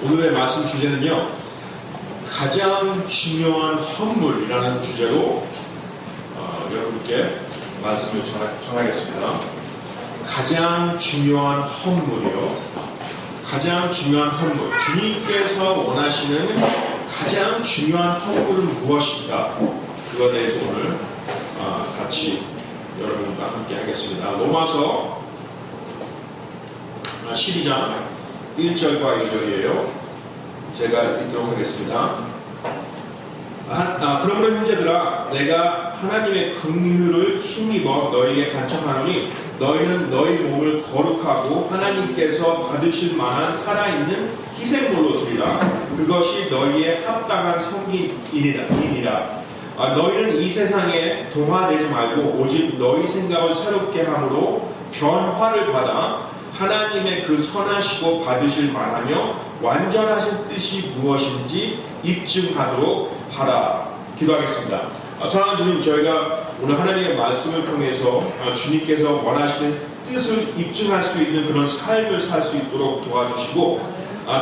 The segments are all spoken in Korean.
오늘의 말씀 주제는요, 가장 중요한 헌물이라는 주제로 여러분께 말씀을 전하겠습니다. 가장 중요한 헌물이요. 가장 중요한 헌물. 주님께서 원하시는 가장 중요한 헌물은 무엇인가? 그거에 대해서 오늘 같이 여러분과 함께 하겠습니다. 로마서 12장 1절과 2절이에요. 제가 읽도록 하겠습니다. 그러므로 형제들아, 내가 하나님의 긍휼을 힘입어 너희에게 간청하노니 너희는 너희 몸을 거룩하고 하나님께서 받으실 만한 살아있는 희생물로 드리라. 그것이 너희의 합당한 섬김이니라. 너희는 이 세상에 동화되지 말고 오직 너희 생각을 새롭게 함으로 변화를 받아 하나님의 그 선하시고 받으실 만하며 완전하신 뜻이 무엇인지 입증하도록 하라. 기도하겠습니다. 사랑하는 주님, 저희가 오늘 하나님의 말씀을 통해서 주님께서 원하시는 뜻을 입증할 수 있는 그런 삶을 살 수 있도록 도와주시고,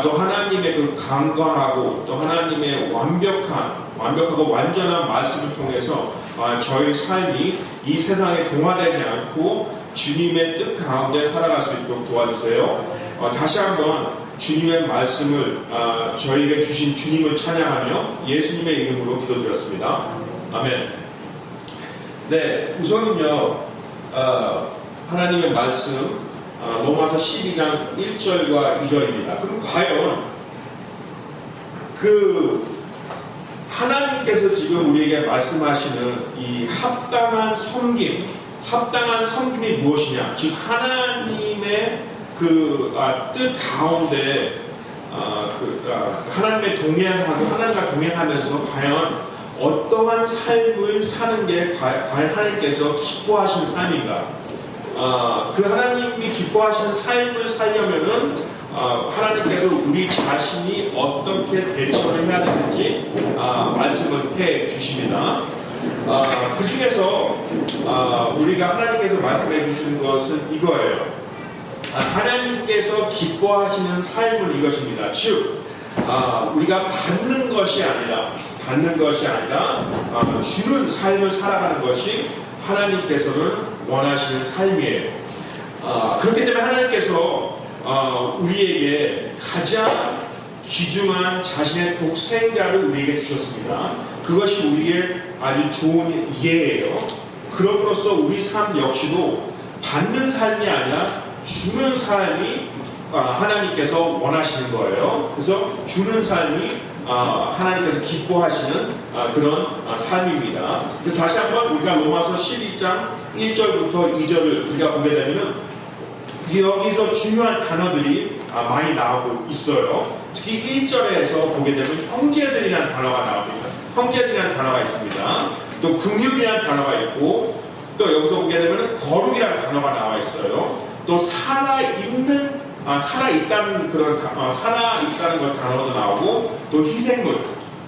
또 하나님의 그 강건하고 또 하나님의 완벽하고 완전한 말씀을 통해서 저희 삶이 이 세상에 동화되지 않고 주님의 뜻 가운데 살아갈 수 있도록 도와주세요. 다시 한번 주님의 말씀을 저희에게 주신 주님을 찬양하며 예수님의 이름으로 기도드렸습니다. 아멘. 네, 우선은요, 하나님의 말씀 로마서 12장 1절과 2절입니다. 그럼 과연 하나님께서 지금 우리에게 말씀하시는 이 합당한 섬김이 무엇이냐? 즉 하나님의 뜻 가운데 하나님의 동행하고 하나님과 동행하면서 과연 어떠한 삶을 사는 게 과연 하나님께서 기뻐하시는 삶인가? 그 하나님이 기뻐하시는 삶을 살려면은 하나님께서 우리 자신이 어떻게 대처를 해야 되는지 말씀을 해 주십니다. 그 중에서 우리가 하나님께서 말씀해 주시는 것은 이거예요. 하나님께서 기뻐하시는 삶은 이것입니다. 즉 우리가 받는 것이 아니라 주는 삶을 살아가는 것이 하나님께서는 원하시는 삶이에요. 그렇기 때문에 하나님께서 우리에게 가장 귀중한 자신의 독생자를 우리에게 주셨습니다. 그것이 우리의 아주 좋은 예예요. 그럼으로써 우리 삶 역시도 받는 삶이 아니라 주는 삶이 하나님께서 원하시는 거예요. 그래서 주는 삶이 하나님께서 기뻐하시는 그런 삶입니다. 그래서 다시 한번 우리가 로마서 12장 1절부터 2절을 우리가 보게 되면 여기서 중요한 단어들이 많이 나오고 있어요. 특히 1절에서 보게 되면 형제들이라는 단어가 나옵니다. 형제들이라는 단어가 있습니다. 또 긍휼이라는 단어가 있고, 또 여기서 보게 되면 거룩이라는 단어가 나와 있어요. 또 살아있다는 것 단어도 나오고, 또 희생물,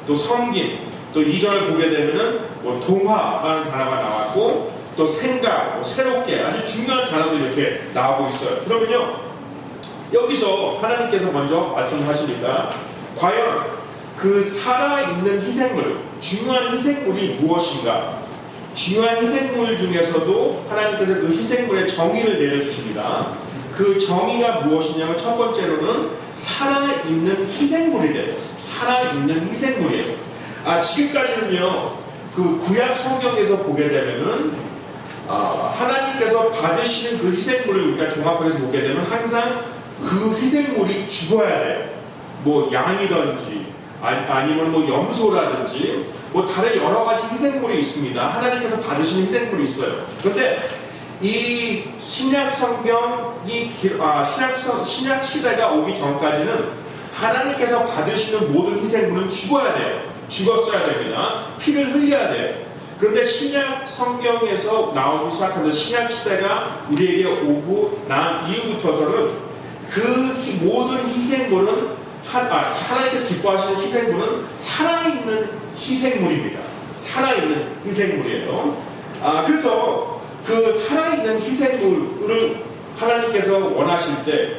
또 섬김, 또 2절을 보게 되면은 동화라는 단어가 나왔고, 또 생각, 새롭게 아주 중요한 단어들이 이렇게 나오고 있어요. 그러면요, 여기서 하나님께서 먼저 말씀하시니까 과연 그 살아있는 희생물, 중요한 희생물이 무엇인가? 중요한 희생물 중에서도 하나님께서 그 희생물의 정의를 내려주십니다. 그 정의가 무엇이냐면 첫 번째로는 살아있는 희생물이래요. 살아있는 희생물이에요. 지금까지는요, 그 구약 성경에서 보게 되면은 하나님께서 받으시는 그 희생물을 우리가 종합해서 보게 되면 항상 그 희생물이 죽어야 돼요. 뭐 양이든지 아니면 뭐 염소라든지 뭐 다른 여러 가지 희생물이 있습니다. 하나님께서 받으시는 희생물이 있어요. 그런데 이 신약 성경이 신약 시대가 오기 전까지는 하나님께서 받으시는 모든 희생물은 죽어야 돼요. 죽었어야 됩니다. 피를 흘려야 돼요. 그런데 신약 성경에서 나오기 시작하면서 신약 시대가 우리에게 오고 난 이후부터서는 그 모든 희생물은 하나님께서 기뻐하시는 희생물은 살아있는 희생물입니다. 살아있는 희생물이에요. 그래서 그 살아있는 희생물을 하나님께서 원하실 때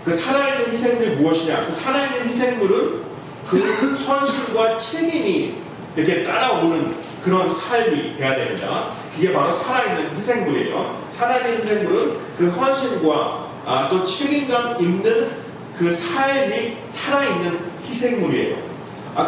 그 살아있는 희생물이 무엇이냐? 그 살아있는 희생물은 그 헌신과 책임이 이렇게 따라오는 그런 삶이 돼야 됩니다. 그게 바로 살아있는 희생물이에요. 살아있는 희생물은 그 헌신과 또 책임감 있는 그 삶이 살아있는 희생물이에요.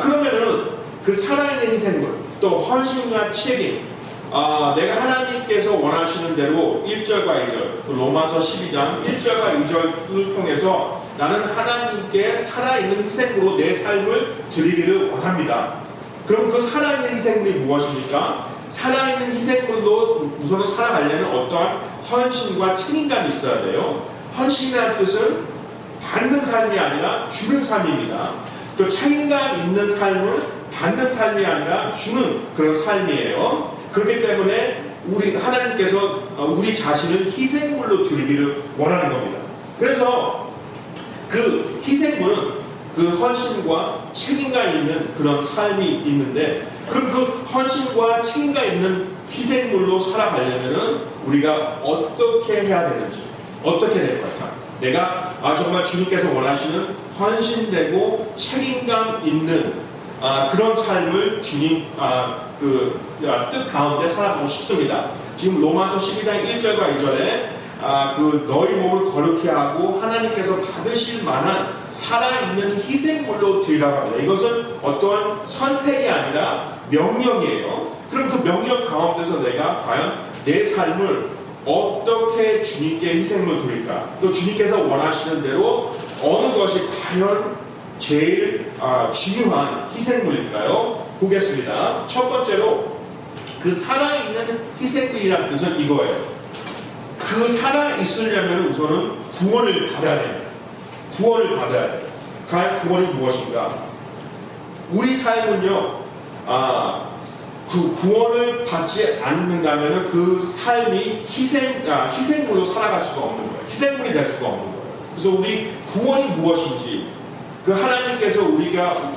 그러면은 그 살아있는 희생물, 또 헌신과 책임, 내가 하나님께서 원하시는 대로 1절과 2절, 로마서 12장 1절과 2절을 통해서 나는 하나님께 살아있는 희생으로 내 삶을 드리기를 원합니다. 그럼 그 살아있는 희생물이 무엇입니까? 살아있는 희생물로 우선은 살아가려면 어떠한 헌신과 책임감이 있어야 돼요. 헌신이라는 뜻은 받는 삶이 아니라 주는 삶입니다. 또 책임감 있는 삶은 받는 삶이 아니라 주는 그런 삶이에요. 그렇기 때문에 우리 하나님께서 우리 자신을 희생물로 드리기를 원하는 겁니다. 그래서 그 희생물은 그 헌신과 책임감 있는 그런 삶이 있는데, 그럼 그 헌신과 책임감 있는 희생물로 살아가려면 우리가 어떻게 해야 되는지, 어떻게 될 거야? 내가 정말 주님께서 원하시는 헌신되고 책임감 있는 그런 삶을 주님 그 뜻 가운데 살아가고 싶습니다. 지금 로마서 12장 1절과 2절에 그 너희 몸을 거룩히 하고 하나님께서 받으실 만한 살아있는 희생물로 드리라고 합니다. 이것은 어떠한 선택이 아니라 명령이에요. 그럼 그 명령 가운데서 내가 과연 내 삶을 어떻게 주님께 희생을 드릴까? 또 주님께서 원하시는 대로 어느 것이 과연 제일 중요한 희생물일까요? 보겠습니다. 첫 번째로 그 살아있는 희생물이라는 뜻은 이거예요. 그 살아있으려면 우선은 구원을 받아야 됩니다. 구원을 받아야 돼요. 과연 구원이 무엇인가? 우리 삶은요, 그 구원을 받지 않는다면 그 삶이 희생물로 살아갈 수가 없는 거예요. 희생물이 될 수가 없는 거예요. 그래서 우리 구원이 무엇인지, 그 하나님께서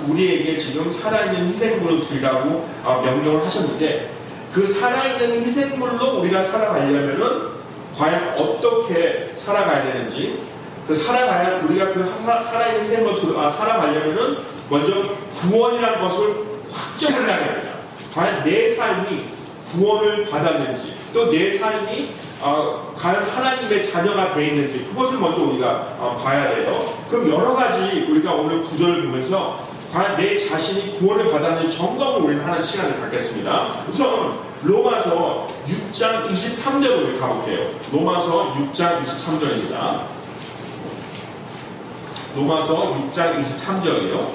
우리에게 지금 살아있는 희생물로 드리라고 명령을 하셨는데, 그 살아있는 희생물로 우리가 살아가려면은 과연 어떻게 살아가야 되는지, 우리가 그 살아있는 희생물로 살아가려면은 먼저 구원이라는 것을 확정을 해야 됩니다. 과연 내 삶이 구원을 받았는지, 또 내 삶이 과연 하나님의 자녀가 되어 있는지, 그것을 먼저 우리가 봐야 돼요. 그럼 여러 가지 우리가 오늘 구절을 보면서 과연 내 자신이 구원을 받았는지 점검을 우리는 하는 시간을 갖겠습니다. 우선 로마서 6장 23절로 우리 가볼게요. 로마서 6장 23절입니다. 로마서 6장 23절이요.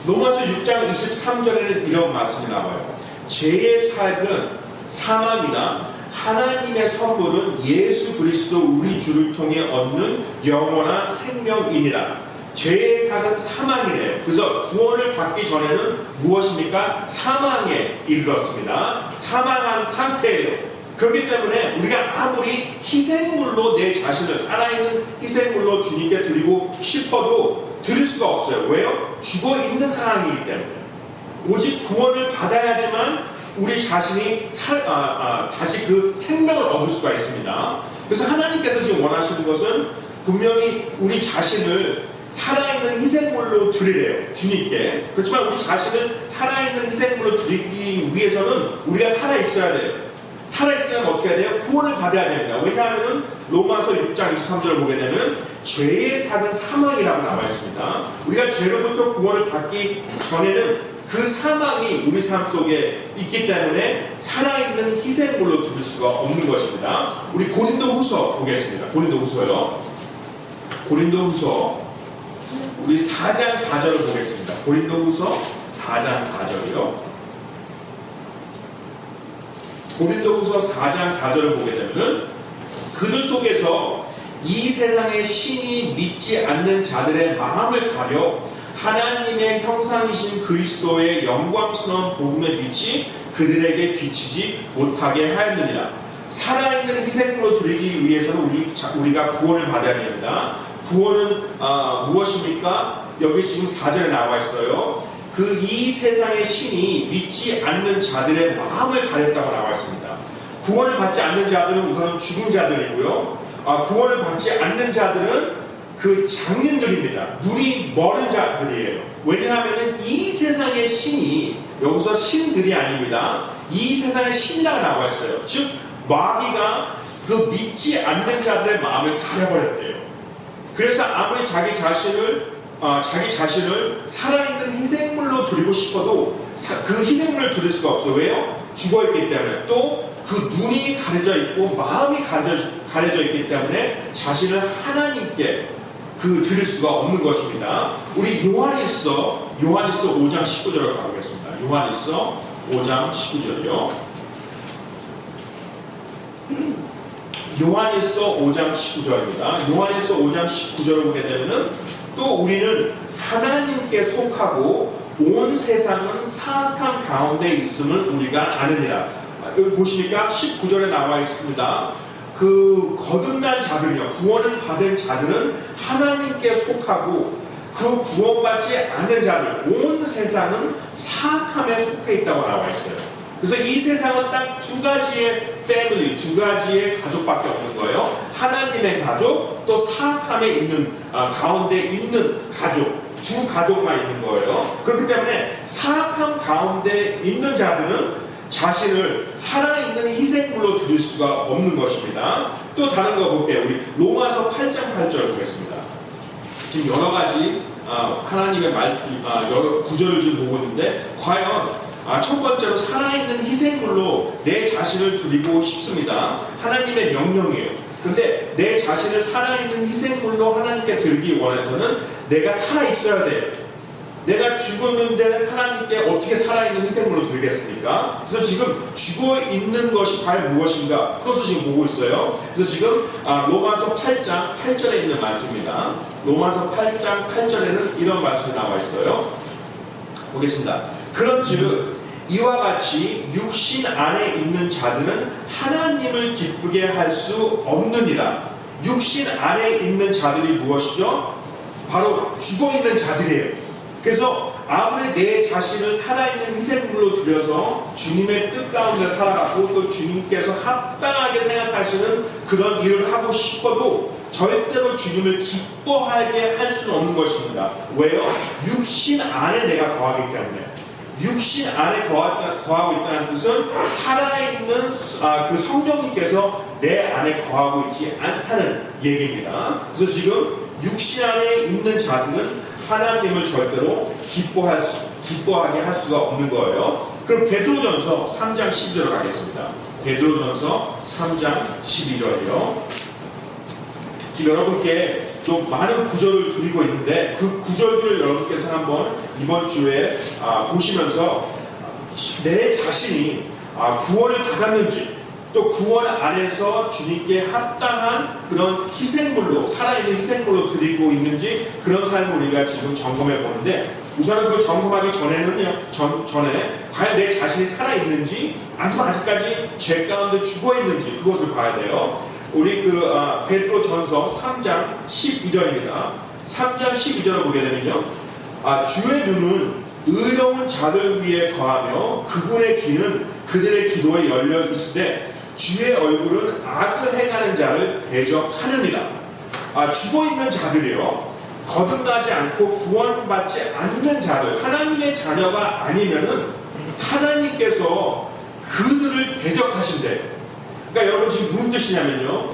로마서 6장 23절에는 이런 말씀이 나와요. 죄의 삶은 사망이나 하나님의 선물은 예수 그리스도 우리 주를 통해 얻는 영원한 생명이니라. 죄의 삶은 사망이래요. 그래서 구원을 받기 전에는 무엇입니까? 사망에 이르렀습니다. 사망한 상태예요. 그렇기 때문에 우리가 아무리 희생물로 내 자신을 살아있는 희생물로 주님께 드리고 싶어도 드릴 수가 없어요. 왜요? 죽어 있는 상황이기 때문에. 오직 구원을 받아야지만 우리 자신이 다시 그 생명을 얻을 수가 있습니다. 그래서 하나님께서 지금 원하시는 것은 분명히 우리 자신을 살아있는 희생물로 드리래요. 주님께. 그렇지만 우리 자신을 살아있는 희생물로 드리기 위해서는 우리가 살아있어야 돼요. 살아있으면 어떻게 해야 돼요? 구원을 받아야 됩니다. 왜냐하면 로마서 6장 23절을 보게 되면 죄의 삭은 사망이라고 나와 있습니다. 우리가 죄로부터 구원을 받기 전에는 그 사망이 우리 삶 속에 있기 때문에 살아있는 희생물로 드릴 수가 없는 것입니다. 우리 고린도후서 보겠습니다. 고린도후서요. 고린도후서 우리 4장 4절을 보겠습니다. 고린도후서 4장 4절이요. 고린도후서 4장 4절을 보게 되면 그들 속에서 이 세상의 신이 믿지 않는 자들의 마음을 가려 하나님의 형상이신 그리스도의 영광스러운 복음의 빛이 그들에게 비치지 못하게 하였느니라. 살아있는 희생물로 드리기 위해서는 우리가 구원을 받아야 됩니다. 구원은 무엇입니까? 여기 지금 4절에 나와 있어요. 그 이 세상의 신이 믿지 않는 자들의 마음을 가렸다고 나와 있습니다. 구원을 받지 않는 자들은 우선은 죽은 자들이고요. 구원을 받지 않는 자들은 그 장님들입니다. 눈이 멀은 자들이에요. 왜냐하면 이 세상의 신이, 여기서 신들이 아닙니다. 이 세상의 신이라고 나와 있어요. 즉 마귀가 그 믿지 않는 자들의 마음을 가려버렸대요. 그래서 아무리 자기 자신을 살아있는 희생물로 드리고 싶어도 그 희생물을 드릴 수가 없어요. 왜요? 죽어있기 때문에. 또 그 눈이 가려져 있고 마음이 가려져 있기 때문에 자신을 하나님께 드릴 수가 없는 것입니다. 우리 요한일서 5장 19절을 가보겠습니다. 요한일서 5장 19절이요. 요한일서 5장 19절입니다. 요한일서 5장 19절을 보게 되면은 또 우리는 하나님께 속하고 온 세상은 사악한 가운데 있음을 우리가 아느니라. 여기 보시니까 19절에 나와 있습니다. 그 거듭난 자들이요, 구원을 받은 자들은 하나님께 속하고 그 구원받지 않는 자들, 온 세상은 사악함에 속해 있다고 나와 있어요. 그래서 이 세상은 딱 두 가지의 패밀리, 두 가지의 가족밖에 없는 거예요. 하나님의 가족, 또 사악함에 있는 가운데 있는 가족, 두 가족만 있는 거예요. 그렇기 때문에 사악함 가운데 있는 자들은 자신을 살아있는 희생물로 드릴 수가 없는 것입니다. 또 다른 거 볼게요. 우리 로마서 8장 8절 보겠습니다. 지금 여러 가지 하나님의 말씀, 여러 구절을 좀 보고 있는데, 과연 첫 번째로 살아있는 희생물로 내 자신을 드리고 싶습니다. 하나님의 명령이에요. 근데 내 자신을 살아있는 희생물로 하나님께 드리기 원해서는 내가 살아있어야 돼요. 내가 죽었는데 하나님께 어떻게 살아있는 희생물로 드리겠습니까? 그래서 지금 죽어있는 것이 과연 무엇인가? 그것을 지금 보고 있어요. 그래서 지금 로마서 8장 8절에 있는 말씀입니다. 로마서 8장 8절에는 이런 말씀이 나와 있어요. 보겠습니다. 그런즉 이와 같이 육신 안에 있는 자들은 하나님을 기쁘게 할 수 없느니라. 육신 안에 있는 자들이 무엇이죠? 바로 죽어있는 자들이에요. 그래서 아무리 내 자신을 살아있는 희생물로 드려서 주님의 뜻 가운데 살아가고 또 주님께서 합당하게 생각하시는 그런 일을 하고 싶어도 절대로 주님을 기뻐하게 할 수는 없는 것입니다. 왜요? 육신 안에 내가 거하기 때문에. 육신 안에 거하고 있다는 뜻은 살아있는 그 성령님께서 내 안에 거하고 있지 않다는 얘기입니다. 그래서 지금 육신 안에 있는 자들은 하나님을 절대로 기뻐하게 할 수가 없는 거예요. 그럼 베드로전서 3장 12절로 가겠습니다. 베드로전서 3장 12절이요. 지금 여러분께 좀 많은 구절을 드리고 있는데 그 구절들을 여러분께서 한번 이번 주에 보시면서 내 자신이 구원을 받았는지, 또 구원 안에서 주님께 합당한 그런 희생물로, 살아있는 희생물로 드리고 있는지, 그런 삶을 우리가 지금 점검해 보는데, 우선은 그 점검하기 전에 과연 내 자신이 살아있는지, 아니면 아직까지 죄 가운데 죽어있는지 그것을 봐야 돼요. 우리 베드로전서 3장 12절입니다. 3장 12절을 보게 되면요, 주의 눈은 의로운 자들 위에 거하며 그분의 귀는 그들의 기도에 열려 있으되 주의 얼굴은 악을 행하는 자를 대적하느니라. 죽어있는 자들이요, 거듭나지 않고 구원받지 않는 자들, 하나님의 자녀가 아니면은 하나님께서 그들을 대적하신대. 그러니까 여러분 지금 무슨 뜻이냐면요,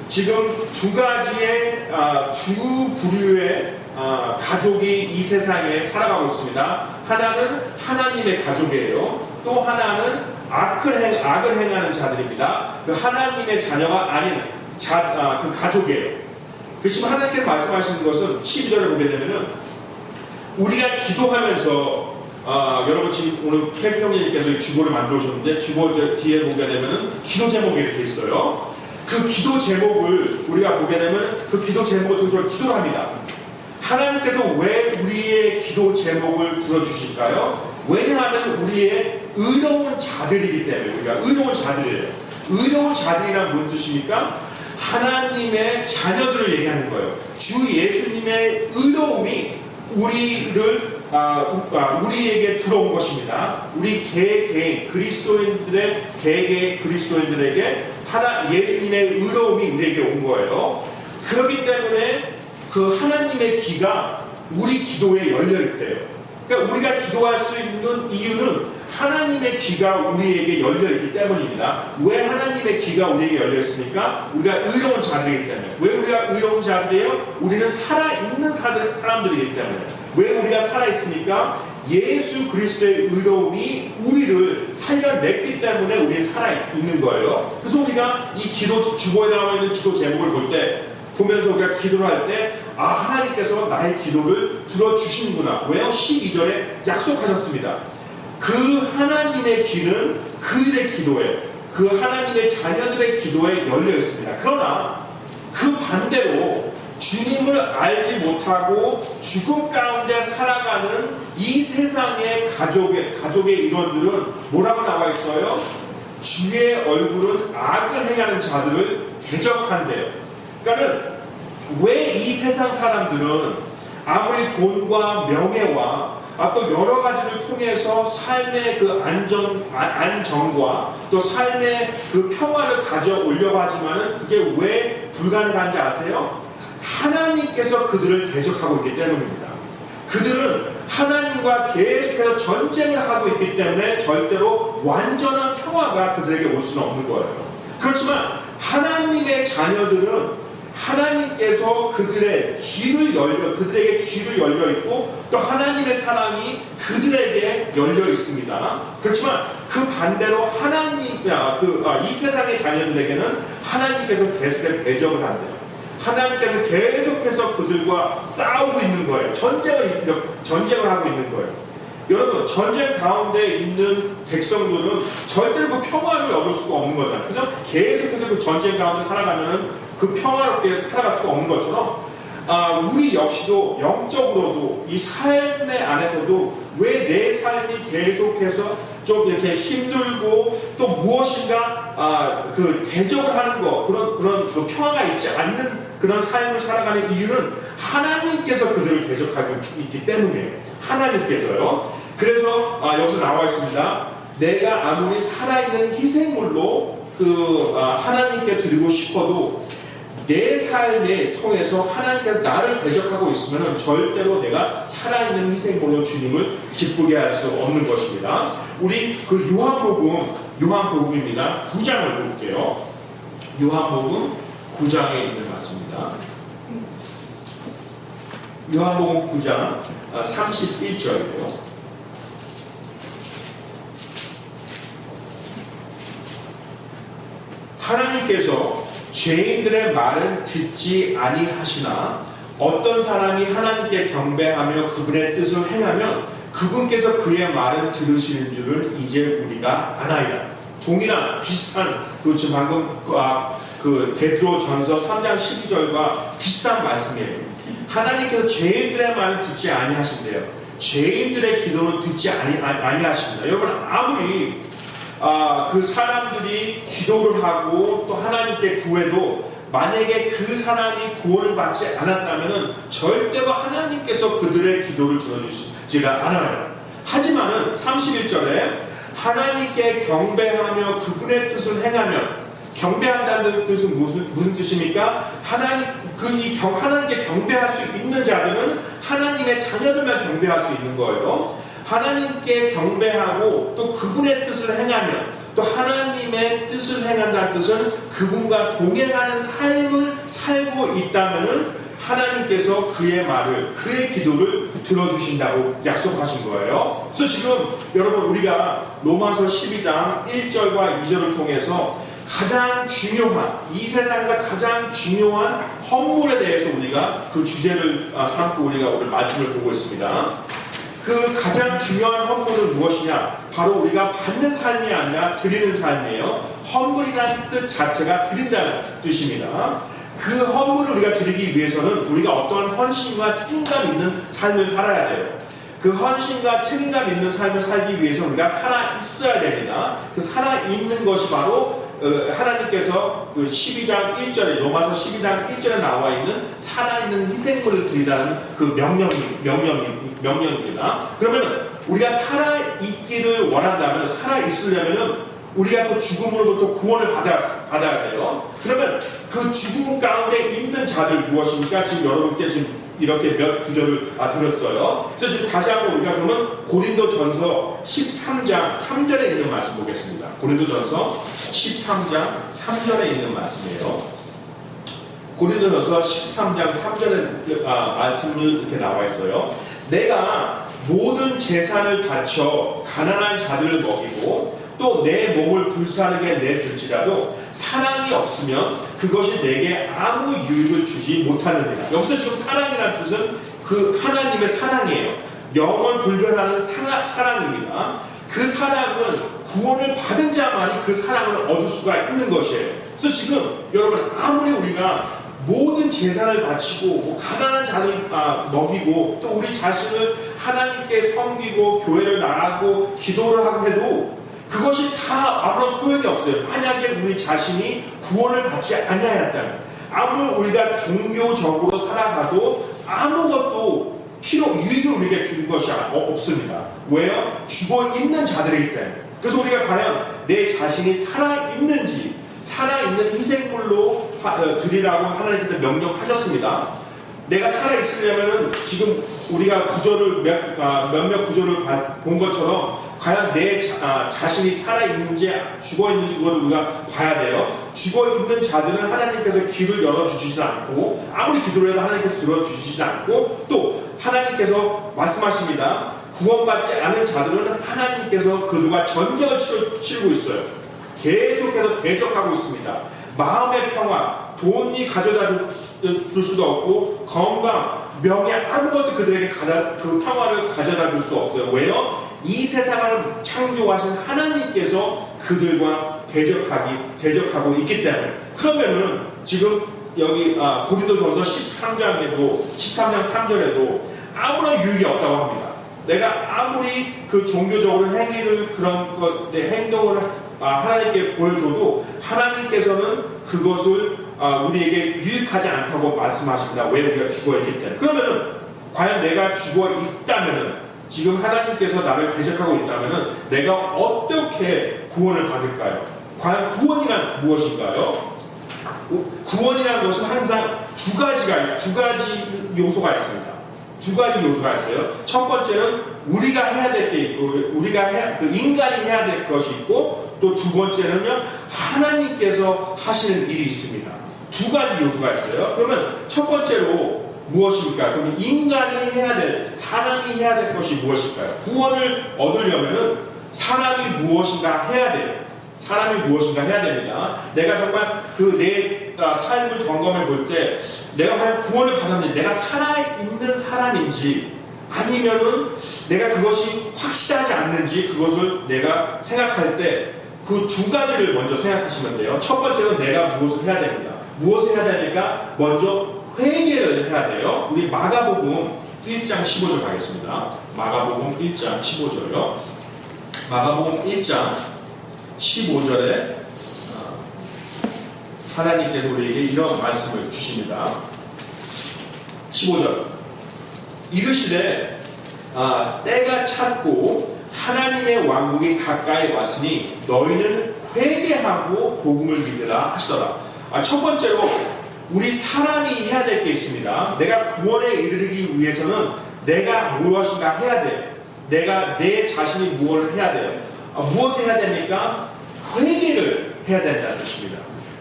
지금 두 가지의 주 부류의 가족이 이 세상에 살아가고 있습니다. 하나는 하나님의 가족이에요. 또 하나는 악을 행하는 자들입니다. 그 하나님의 자녀가 아닌 그 가족이에요. 그렇지만 하나님께서 말씀하시는 것은 12절을 보게 되면은 우리가 기도하면서 여러분 지금 오늘 케빈 형님께서 주보를 만들어 오셨는데 주보 뒤에 보게 되면은 기도 제목이 이렇게 있어요. 그 기도 제목을 우리가 보게 되면 그 기도 제목을 통해서 기도를 합니다. 하나님께서 왜 우리의 기도 제목을 들어주실까요? 왜냐하면 우리의 의로운 자들이기 때문에. 우리가 의로운 자들이에요. 의로운 자들이란 무슨 뜻입니까? 하나님의 자녀들을 얘기하는 거예요. 주 예수님의 의로움이 우리를 우리에게 들어온 것입니다. 우리 개개인 그리스도인들의 개개인 그리스도인들에게 예수님의 의로움이 우리에게 온 거예요. 그렇기 때문에 그 하나님의 귀가 우리 기도에 열려 있대요. 그러니까 우리가 기도할 수 있는 이유는 하나님의 귀가 우리에게 열려 있기 때문입니다. 왜 하나님의 귀가 우리에게 열려 있습니까? 우리가 의로운 자들이기 때문에. 왜 우리가 의로운 자들이에요? 우리는 살아있는 사람들이기 때문에. 왜 우리가 살아있습니까? 예수 그리스도의 의로움이 우리를 살려냈기 때문에 우리 살아있는 거예요. 그래서 우리가 이 기도 주보에 나와 있는 기도 제목을 볼 때 보면서 우리가 기도를 할 때 하나님께서 나의 기도를 들어주시는구나. 왜요? 12절에 약속하셨습니다. 그 하나님의 귀는 그들의 기도에, 그 하나님의 자녀들의 기도에 열려 있습니다. 그러나 그 반대로 주님을 알지 못하고 죽음 가운데 살아가는 이 세상의 가족의 일원들은 뭐라고 나와 있어요? 주의 얼굴은 악을 행하는 자들을 대적한대요. 그러니까 왜 이 세상 사람들은 아무리 돈과 명예와 또 여러 가지를 통해서 삶의 그 안정과 또 삶의 그 평화를 가져오려고 하지만은 그게 왜 불가능한지 아세요? 하나님께서 그들을 대적하고 있기 때문입니다. 그들은 하나님과 계속해서 전쟁을 하고 있기 때문에 절대로 완전한 평화가 그들에게 올 수는 없는 거예요. 그렇지만 하나님의 자녀들은 하나님께서 그들에게 귀를 열려 있고 또 하나님의 사랑이 그들에게 열려 있습니다. 그렇지만 그 반대로 이 세상의 자녀들에게는 하나님께서 계속해서 대적을 한대요. 하나님께서 계속해서 그들과 싸우고 있는 거예요. 전쟁을 하고 있는 거예요. 여러분, 전쟁 가운데 있는 백성들은 절대로 그 평화를 얻을 수가 없는 거잖아요. 그죠? 계속해서 그 전쟁 가운데 살아가면은 그 평화롭게 살아갈 수가 없는 것처럼 우리 역시도 영적으로도 이 삶의 안에서도 왜 내 삶이 계속해서 좀 이렇게 힘들고 또 무엇인가 그 대적을 하는 거 그런 그 평화가 있지 않는 그런 삶을 살아가는 이유는 하나님께서 그들을 대적하고 있기 때문이에요. 하나님께서요. 그래서 여기서 나와 있습니다. 내가 아무리 살아있는 희생물로 하나님께 드리고 싶어도 내 삶의 통해서 하나님께서 나를 대적하고 있으면 절대로 내가 살아있는 희생물로 주님을 기쁘게 할 수 없는 것입니다. 우리 그 요한복음입니다. 9장을 볼게요. 요한복음 9장에 있는 말씀입니다. 요한복음 9장 31절이에요. 하나님께서 죄인들의 말은 듣지 아니하시나 어떤 사람이 하나님께 경배하며 그분의 뜻을 행하면 그분께서 그의 말은 들으시는 줄을 이제 우리가 아나이다. 동일한 비슷한 지금 방금 베드로전서 3장 12절과 비슷한 말씀이에요. 하나님께서 죄인들의 말은 듣지 아니하신대요. 죄인들의 기도는 듣지 아니하십니다. 여러분, 아무리 그 사람들이 기도를 하고 또 하나님께 구해도 만약에 그 사람이 구원을 받지 않았다면 절대로 하나님께서 그들의 기도를 들어주시지가 않아요. 하지만은 31절에 하나님께 경배하며 그분의 뜻을 행하면, 경배한다는 뜻은 무슨 뜻입니까? 하나님께 경배할 수 있는 자들은 하나님의 자녀들만 경배할 수 있는 거예요. 하나님께 경배하고 또 그분의 뜻을 행하면, 또 하나님의 뜻을 행한다는 뜻은 그분과 동행하는 삶을 살고 있다면 하나님께서 그의 말을, 그의 기도를 들어주신다고 약속하신 거예요. 그래서 지금 여러분, 우리가 로마서 12장 1절과 2절을 통해서 가장 중요한, 이 세상에서 가장 중요한 헌물에 대해서 우리가 그 주제를 삼고 우리가 오늘 말씀을 보고 있습니다. 그 가장 중요한 헌물은 무엇이냐? 바로 우리가 받는 삶이 아니라 드리는 삶이에요. 헌물이라는 뜻 자체가 드린다는 뜻입니다. 그 헌물을 우리가 드리기 위해서는 우리가 어떠한 헌신과 책임감 있는 삶을 살아야 돼요. 그 헌신과 책임감 있는 삶을 살기 위해서 우리가 살아 있어야 됩니다. 그 살아 있는 것이 바로 하나님께서 그 12장 1절에 로마서 12장 1절에 나와 있는 살아있는 희생물을 드리라는 그 명령입니다. 그러면 우리가 살아있기를 원한다면 살아있으려면 우리가 그 죽음으로부터 구원을 받아야 돼요. 그러면 그 죽음 가운데 있는 자들 무엇입니까? 지금 여러분께 지금 이렇게 몇 구절을 드렸어요. 그래서 지금 다시 한번 우리가 그러면 고린도전서 13장 3절에 있는 말씀 보겠습니다. 고린도전서 13장 3절에 있는 말씀이에요. 고린도전서 13장 3절에 말씀이 이렇게 나와 있어요. 내가 모든 재산을 바쳐 가난한 자들을 먹이고 또 내 몸을 불사르게 내줄지라도 사랑이 없으면 그것이 내게 아무 유익을 주지 못하느니라. 여기서 지금 사랑이라는 뜻은 그 하나님의 사랑이에요. 영원 불변하는 사랑입니다. 그 사랑은 구원을 받은 자만이 그 사랑을 얻을 수가 있는 것이에요. 그래서 지금 여러분 아무리 우리가 모든 재산을 바치고 뭐 가난한 자를 먹이고 또 우리 자신을 하나님께 섬기고 교회를 나가고 기도를 하고 해도 그것이 다 아무런 소용이 없어요. 만약에 우리 자신이 구원을 받지 아니하였다면 아무리 우리가 종교적으로 살아가도 아무것도 유익을 우리에게 준 것이 없습니다. 왜요? 죽어있는 자들이기 때문에. 그래서 우리가 과연 내 자신이 살아있는지 살아있는 희생물로 드리라고 하나님께서 명령하셨습니다. 내가 살아있으려면 지금 우리가 구절을 몇몇 구절을 본 것처럼 과연 내 자신이 살아있는지 죽어있는지 그걸 우리가 봐야 돼요. 죽어있는 자들은 하나님께서 길을 열어주시지 않고 아무리 기도를 해도 하나님께서 들어주시지 않고 또 하나님께서 말씀하십니다. 구원받지 않은 자들은 하나님께서 그들과 전쟁을 치르고 있어요. 계속해서 대적하고 있습니다. 마음의 평화, 돈이 가져다 줄 수도 없고 건강, 명예 아무것도 그들에게 그 평화를 가져다 줄 수 없어요. 왜요? 이 세상을 창조하신 하나님께서 그들과 대적하고 있기 때문에. 그러면은 지금 여기 고린도전서 13장 3절에도 아무런 유익이 없다고 합니다. 내가 아무리 그 종교적으로 행동을 하나님께 보여줘도 하나님께서는 그것을 우리에게 유익하지 않다고 말씀하십니다. 왜 우리가 죽어있기 때문에. 그러면은 과연 내가 죽어있다면은 지금 하나님께서 나를 대적하고 있다면은 내가 어떻게 구원을 받을까요? 과연 구원이란 무엇인가요? 구원이라는 것은 항상 두 가지 요소가 있습니다. 두 가지 요소가 있어요. 첫 번째는 우리가 해야 될 게 있고, 인간이 해야 될 것이 있고, 또 두 번째는요, 하나님께서 하시는 일이 있습니다. 두 가지 요소가 있어요. 그러면 첫 번째로 무엇입니까? 그럼 인간이 사람이 해야 될 것이 무엇일까요? 구원을 얻으려면은 사람이 무엇인가 해야 돼요. 사람이 무엇인가 해야 됩니다. 내가 정말 내 삶을 점검해 볼 때 내가 과연 구원을 받았는지, 내가 살아있는 사람인지 아니면은 내가 그것이 확실하지 않는지 그것을 내가 생각할 때 그 두 가지를 먼저 생각하시면 돼요. 첫 번째는 내가 무엇을 해야 됩니다. 무엇을 해야 되니까 먼저 회개를 해야 돼요. 우리 마가복음 1장 15절 가겠습니다. 마가복음 1장 15절요. 마가복음 1장 15절에 하나님께서 우리에게 이런 말씀을 주십니다. 15절 이르시되 때가 찼고 하나님의 왕국이 가까이 왔으니 너희는 회개하고 복음을 믿으라 하시더라. 첫 번째로 우리 사람이 해야 될 게 있습니다. 내가 구원에 이르기 위해서는 내가 무엇인가 해야 돼요. 내가 내 자신이 무엇을 해야 돼요. 무엇을 해야 됩니까? 회개를 해야 된다는 뜻입니다.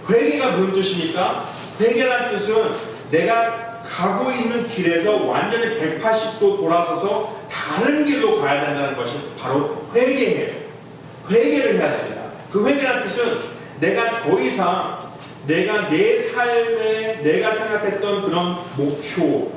회개가 무슨 뜻입니까? 회개라는 뜻은 내가 가고 있는 길에서 완전히 180도 돌아서서 다른 길로 가야 된다는 것이 바로 회개예요. 회개를 해야 됩니다. 그 회개라는 뜻은 내가 더 이상 내가 내 삶에 내가 생각했던 그런 목표,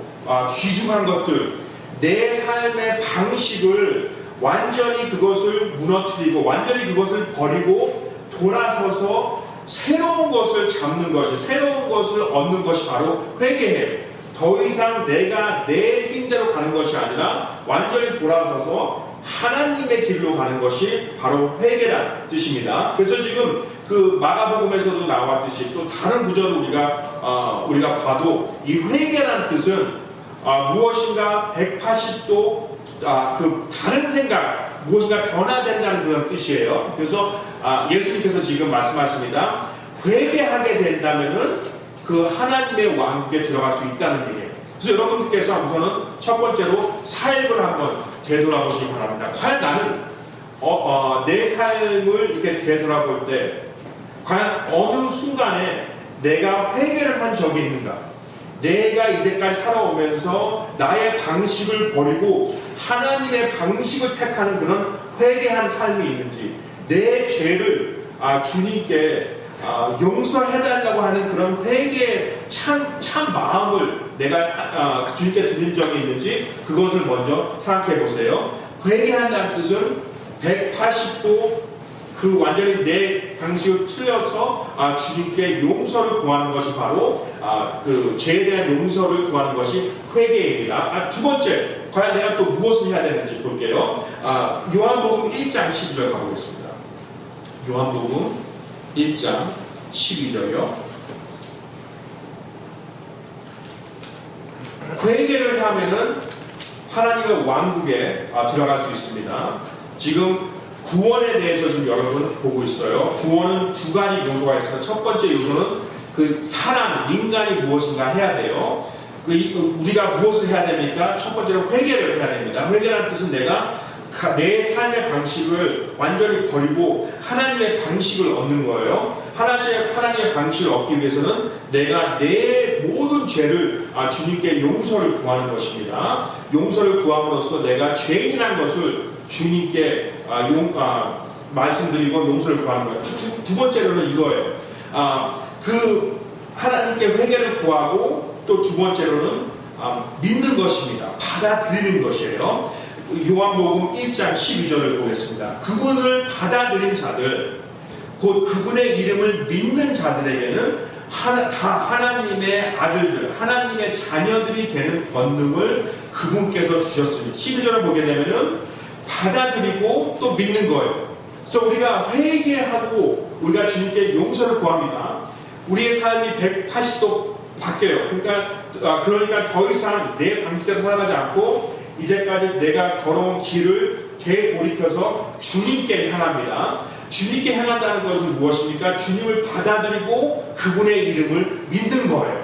귀중한 것들, 내 삶의 방식을 완전히 그것을 무너뜨리고 완전히 그것을 버리고 돌아서서 새로운 것을 잡는 것이, 새로운 것을 얻는 것이 바로 회개예요. 더 이상 내가 내 힘대로 가는 것이 아니라 완전히 돌아서서 하나님의 길로 가는 것이 바로 회개란 뜻입니다. 그래서 지금 그 마가복음에서도 나왔듯이 또 다른 구절을 우리가 봐도 이 회개란 뜻은 무엇인가 180도 그 다른 생각, 무엇인가 변화된다는 그런 뜻이에요. 그래서 예수님께서 지금 말씀하십니다. 회개하게 된다면은 그 하나님의 왕국에 들어갈 수 있다는 얘기예요. 그래서 여러분께서 우선은 첫 번째로 삶을 한번 되돌아보시기 바랍니다. 과연 나는 내 삶을 이렇게 되돌아볼 때 과연 어느 순간에 내가 회개를 한 적이 있는가? 내가 이제까지 살아오면서 나의 방식을 버리고 하나님의 방식을 택하는 그런 회개한 삶이 있는지, 내 죄를 주님께 용서해달라고 하는 그런 회개의 참 마음을 내가 주님께 드린 적이 있는지, 그것을 먼저 생각해 보세요. 회개한다는 뜻은 180도 그 완전히 내 방식을 틀려서 주님께 용서를 구하는 것이 바로 그 죄에 대한 용서를 구하는 것이 회개입니다. 두 번째, 과연 내가 또 무엇을 해야 되는지 볼게요. 요한복음 1장 12절 가보겠습니다. 요한복음 1장 12절이요. 회개를 하면은 하나님의 왕국에 들어갈 수 있습니다. 지금 구원에 대해서 지금 여러분 보고 있어요. 구원은 두 가지 요소가 있습니다. 첫 번째 요소는 그 사람, 인간이 무엇인가 해야 돼요. 우리가 무엇을 해야 됩니까? 첫 번째로 회개를 해야 됩니다. 회개라는 뜻은 내가 내 삶의 방식을 완전히 버리고 하나님의 방식을 얻는 거예요. 하나님의 방식을 얻기 위해서는 내가 내 모든 죄를 주님께 용서를 구하는 것입니다. 용서를 구함으로써 내가 죄인이라는 것을 주님께 말씀드리고 용서를 구하는 거예요. 두 번째로는 이거예요. 그 하나님께 회개를 구하고 또 두 번째로는 믿는 것입니다. 받아들이는 것이에요. 요한복음 1장 12절을 보겠습니다. 그분을 받아들인 자들, 곧 그분의 이름을 믿는 자들에게는 다 하나님의 아들들, 하나님의 자녀들이 되는 권능을 그분께서 주셨으니, 12절을 보게 되면은 받아들이고 또 믿는 거예요. 그래서 우리가 회개하고 우리가 주님께 용서를 구합니다. 우리의 삶이 180도 바뀌어요. 그러니까 더 이상 내 방식대로 살아가지 않고 이제까지 내가 걸어온 길을 되돌이켜서 주님께 향합니다. 주님께 향한다는 것은 무엇입니까? 주님을 받아들이고 그분의 이름을 믿는 거예요.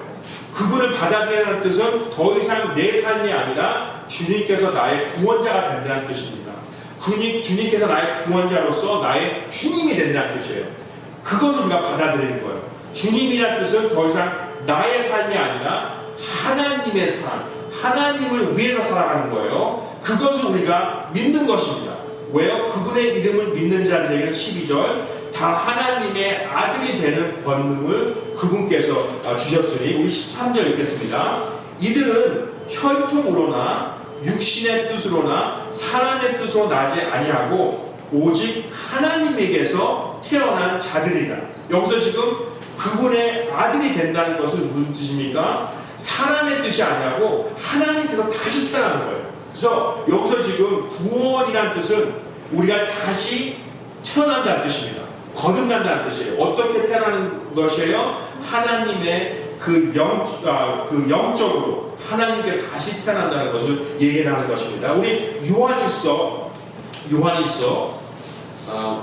그분을 받아들이는 뜻은 더 이상 내 삶이 아니라 주님께서 나의 구원자가 된다는 뜻입니다. 주님께서 나의 구원자로서 나의 주님이 된다는 뜻이에요. 그것을 우리가 받아들이는 거예요. 주님이라는 뜻은 더 이상 나의 삶이 아니라 하나님의 삶, 하나님을 위해서 살아가는 거예요. 그것을 우리가 믿는 것입니다. 왜요? 그분의 이름을 믿는 자들에게는 12절 다 하나님의 아들이 되는 권능을 그분께서 주셨으니, 우리 13절 읽겠습니다. 이들은 혈통으로나 육신의 뜻으로나 사람의 뜻으로 나지 아니하고 오직 하나님에게서 태어난 자들이다. 여기서 지금 그분의 아들이 된다는 것은 무슨 뜻입니까? 사람의 뜻이 아니고 하나님께서 다시 태어나는 거예요. 그래서 여기서 지금 구원이라는 뜻은 우리가 다시 태어난다는 뜻입니다. 거듭난다는 뜻이에요. 어떻게 태어나는 것이에요? 하나님의 영적으로 하나님께 다시 태어난다는 것을 얘기하는 것입니다. 우리 요한일서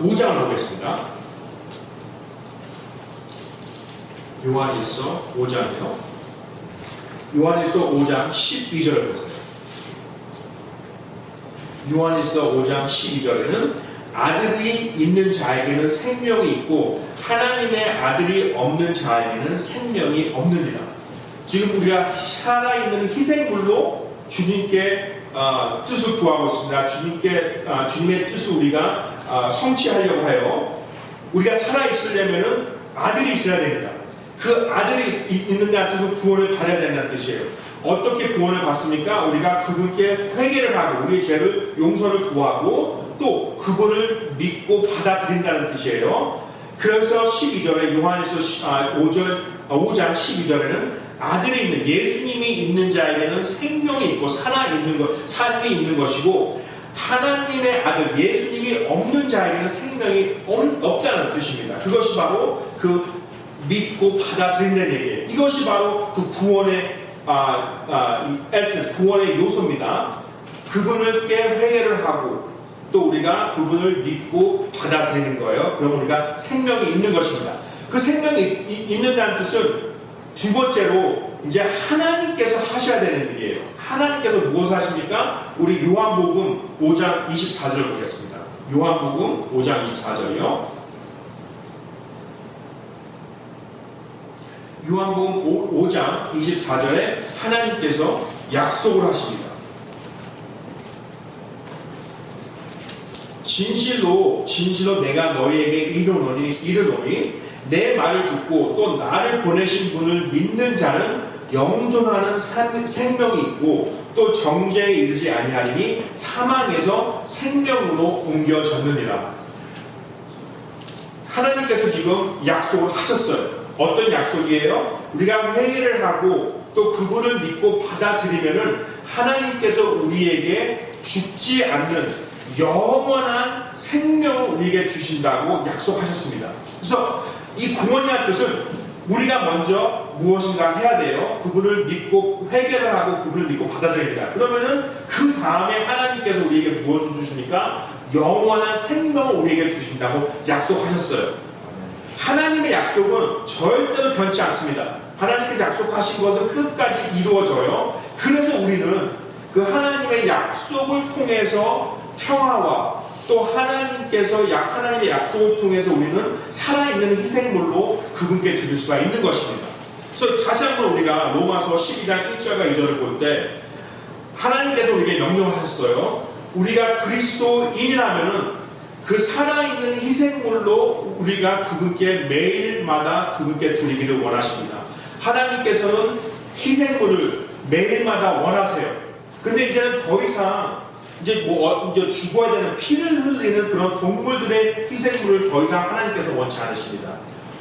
5장을 보겠습니다. 요한일서 5장이요. 요한일서 5장 12절을 보세요. 요한일서 5장 12절에는 아들이 있는 자에게는 생명이 있고 하나님의 아들이 없는 자에게는 생명이 없느니라. 지금 우리가 살아있는 희생물로 주님께 뜻을 구하고 있습니다. 주님의 뜻을 우리가 성취하려고 해요. 우리가 살아있으려면 아들이 있어야 됩니다. 그 아들이 있는 데한 뜻은 구원을 받아야 된다는 뜻이에요. 어떻게 구원을 받습니까? 우리가 그분께 회개를 하고 우리의 죄를 용서를 구하고 또 그분을 믿고 받아들인다는 뜻이에요. 그래서 12절에 요한일서 5장 12절에는 아들이 있는, 예수님이 있는 자에게는 생명이 있고 삶이 있는 것이고 하나님의 아들 예수님이 없는 자에게는 생명이 없다는 뜻입니다. 그것이 바로 그 믿고 받아들인다는 얘기예요. 이것이 바로 그 구원의 에센스, 구원의 요소입니다. 그분을 회개를 하고 또 우리가 그분을 믿고 받아들이는 거예요. 그럼 우리가 생명이 있는 것입니다. 그 생명이 있는다는 뜻은 두 번째로 이제 하나님께서 하셔야 되는 일이에요. 하나님께서 무엇을 하십니까? 우리 요한복음 5장 24절 보겠습니다. 요한복음 5장 24절이요. 요한복음 5장 24절에 하나님께서 약속을 하십니다. 진실로 내가 너희에게 이르노니 내 말을 듣고 또 나를 보내신 분을 믿는 자는 영존하는 생명이 있고 또 정죄에 이르지 아니하리니 사망에서 생명으로 옮겨졌느니라. 하나님께서 지금 약속을 하셨어요. 어떤 약속이에요? 우리가 회개를 하고 또 그분을 믿고 받아들이면은 하나님께서 우리에게 죽지 않는 영원한 생명을 우리에게 주신다고 약속하셨습니다. 그래서 이 구원이라는 뜻은 우리가 먼저 무엇인가 해야 돼요. 그분을 믿고 회개를 하고 그분을 믿고 받아들입니다. 그러면은 그 다음에 하나님께서 우리에게 무엇을 주십니까? 영원한 생명을 우리에게 주신다고 약속하셨어요. 하나님의 약속은 절대로 변치 않습니다. 하나님께서 약속하신 것은 끝까지 이루어져요. 그래서 우리는 그 하나님의 약속을 통해서 평화와 또 하나님의 약속을 통해서 우리는 살아있는 희생물로 그분께 드릴 수가 있는 것입니다. 그래서 다시 한번 우리가 로마서 12장 1절과 2절을 볼 때 하나님께서 우리에게 명령하셨어요. 우리가 그리스도인이라면은 그 살아있는 희생물로 우리가 그분께 매일마다 그분께 드리기를 원하십니다. 하나님께서는 희생물을 매일마다 원하세요. 그런데 이제는 더 이상 이제 죽어야 되는 피를 흘리는 그런 동물들의 희생물을 더 이상 하나님께서 원치 않으십니다.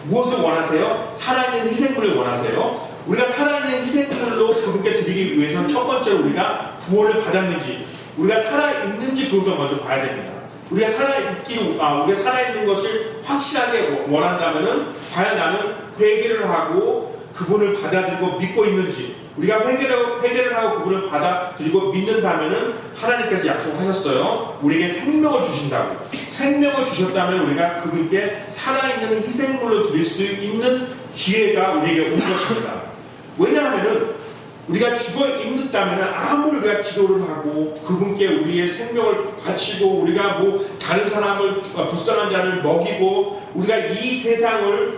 무엇을 원하세요? 살아있는 희생물을 원하세요. 우리가 살아있는 희생물로 그분께 드리기 위해서는 첫 번째로 우리가 구원을 받았는지, 우리가 살아있는지 그것을 먼저 봐야 됩니다. 우리가 살아있는 것을 확실하게 원한다면은 과연 나는 회개를 하고 그분을 받아들이고 믿고 있는지, 우리가 회개를 하고 그분을 받아들이고 믿는다면은 하나님께서 약속하셨어요. 우리에게 생명을 주신다고. 생명을 주셨다면 우리가 그분께 살아있는 희생물로 드릴 수 있는 기회가 우리에게 온 것입니다. 왜냐하면은 우리가 죽어 있다면 아무리 우리가 기도를 하고 그분께 우리의 생명을 바치고 우리가 다른 사람을 불쌍한 자를 먹이고 우리가 이 세상을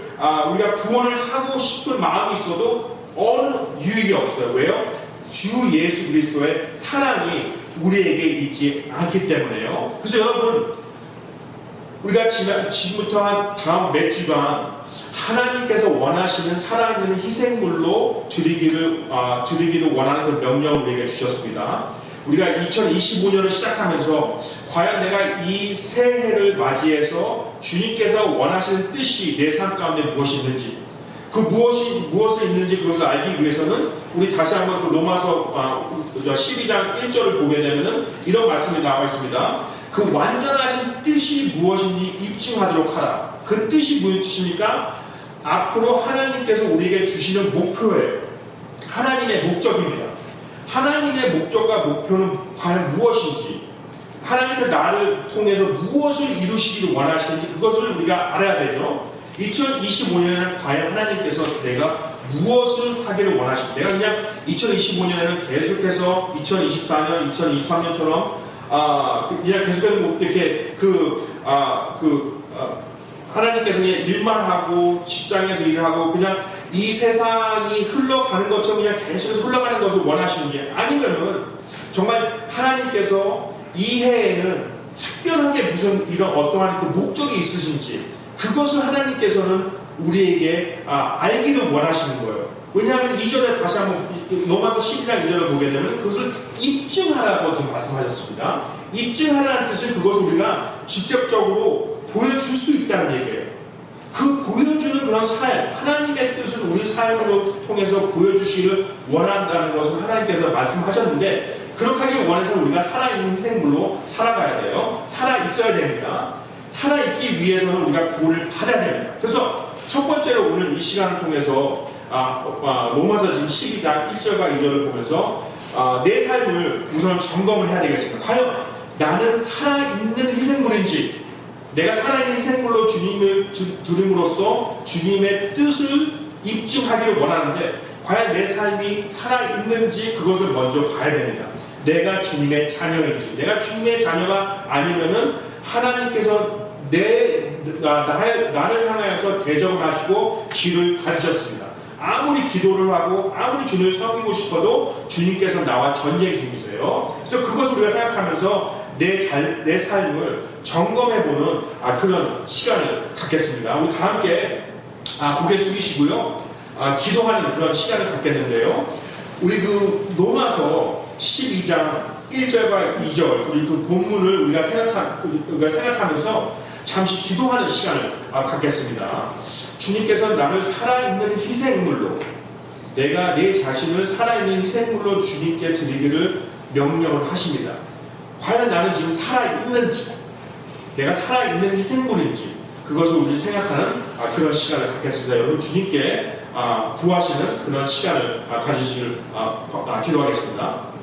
우리가 구원을 하고 싶은 마음이 있어도 어느 유익이 없어요. 왜요? 주 예수 그리스도의 사랑이 우리에게 있지 않기 때문에요. 그래서 여러분, 우리가 지금부터 다음 몇 주간 하나님께서 원하시는 살아있는 희생물로 드리기를 원하는 그 명령을 우리에게 주셨습니다. 우리가 2025년을 시작하면서 과연 내가 이 새해를 맞이해서 주님께서 원하시는 뜻이 내 삶 가운데 무엇이 있는지, 그 무엇이 있는지 그것을 알기 위해서는 우리 다시 한번 그 로마서 12장 1절을 보게 되면은 이런 말씀이 나와 있습니다. 그 완전하신 뜻이 무엇인지 입증하도록 하라. 그 뜻이 무엇입니까? 앞으로 하나님께서 우리에게 주시는 목표예요. 하나님의 목적입니다. 하나님의 목적과 목표는 과연 무엇인지, 하나님께서 나를 통해서 무엇을 이루시기를 원하시는지 그것을 우리가 알아야 되죠. 2025년에는 과연 하나님께서 내가 무엇을 하기를 원하실까? 내가 그냥 2025년에는 계속해서 2024년, 2023년처럼 그냥 계속해서 이렇게 하나님께서 그냥 일만 하고 직장에서 일하고 그냥 이 세상이 흘러가는 것처럼 그냥 계속해서 흘러가는 것을 원하시는지, 아니면은 정말 하나님께서 이 해에는 특별하게 무슨 이런 어떠한 그 목적이 있으신지 그것을 하나님께서는 우리에게 알기를 원하시는 거예요. 왜냐하면 2절에 다시 한번 로마서 12장 2절을 보게 되면 그것을 입증하라고 지금 말씀하셨습니다. 입증하라는 뜻은 그것을 우리가 직접적으로 보여줄 수 있다는 얘기예요. 그 보여주는 그런 삶, 하나님의 뜻을 우리 삶으로 통해서 보여주시기를 원한다는 것을 하나님께서 말씀하셨는데, 그렇게 하기 원해서는 우리가 살아있는 희생물로 살아가야 돼요. 살아있어야 됩니다. 살아있기 위해서는 우리가 구원을 받아야 됩니다. 그래서 첫 번째로 오늘 이 시간을 통해서 로마서 지금 12장 1절과 2절을 보면서 내 삶을 우선 점검을 해야 되겠습니다. 과연 나는 살아있는 희생물인지, 내가 살아있는 희생물로 주님을 들음으로써 주님의 뜻을 입증하기를 원하는데 과연 내 삶이 살아있는지 그것을 먼저 봐야 됩니다. 내가 주님의 자녀인지, 내가 주님의 자녀가 아니면은 하나님께서 나를 향하여서 대접을 하시고 길을 가지셨습니다. 아무리 기도를 하고 아무리 주님을 섬기고 싶어도 주님께서 나와 전쟁 중이세요. 그래서 그것을 우리가 생각하면서 내 삶을 점검해보는 그런 시간을 갖겠습니다. 우리 다 함께 고개 숙이시고요. 기도하는 그런 시간을 갖겠는데요. 우리 그 로마서 12장 1절과 2절 우리 그 본문을 우리가 생각하면서 잠시 기도하는 시간을 갖겠습니다. 주님께서 나를 살아있는 희생물로, 내가 내 자신을 살아있는 희생물로 주님께 드리기를 명령을 하십니다. 과연 나는 지금 살아있는지, 내가 살아있는 희생물인지 그것을 우리 생각하는 그런 시간을 갖겠습니다. 여러분 주님께 구하시는 그런 시간을 가지시길 기도하겠습니다.